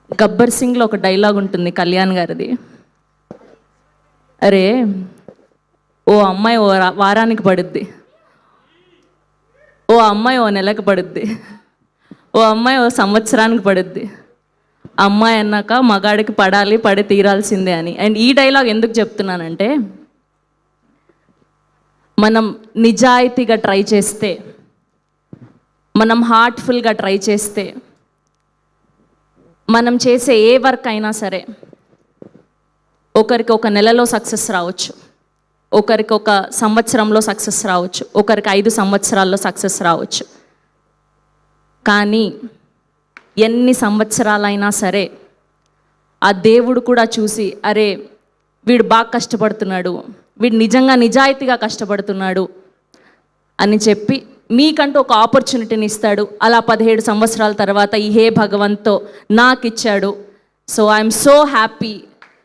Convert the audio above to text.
గబ్బర్ సింగ్లో ఒక డైలాగ్ ఉంటుంది కళ్యాణ్ గారిది. అరే ఓ అమ్మాయి ఓ వారానికి పడుద్ది, ఓ అమ్మాయి ఓ నెలకు పడుద్ది, ఓ అమ్మాయి ఓ సంవత్సరానికి పడుద్ది. అమ్మాయి అన్నాక మగాడికి పడాలి, పడి తీరాల్సిందే అని. అండ్ ఈ డైలాగ్ ఎందుకు చెప్తున్నానంటే, మనం నిజాయితీగా ట్రై చేస్తే, మనం హార్ట్ఫుల్గా ట్రై చేస్తే, మనం చేసే ఏ వర్క్ అయినా సరే ఒకరికి ఒక నెలలో సక్సెస్ రావచ్చు, ఒకరికి ఒక సంవత్సరంలో సక్సెస్ రావచ్చు, ఒకరికి 5 సంవత్సరాల్లో సక్సెస్ రావచ్చు. కానీ ఎన్ని సంవత్సరాలైనా సరే ఆ దేవుడు కూడా చూసి, అరే వీడు బాగా కష్టపడుతున్నాడు, వీడు నిజాయితీగా కష్టపడుతున్నాడు అని చెప్పి మీకంటూ ఒక ఆపర్చునిటీని ఇస్తాడు. అలా 17 సంవత్సరాల తర్వాత ఈ హే భగవంతో నాకు ఇచ్చాడు. So I'm so happy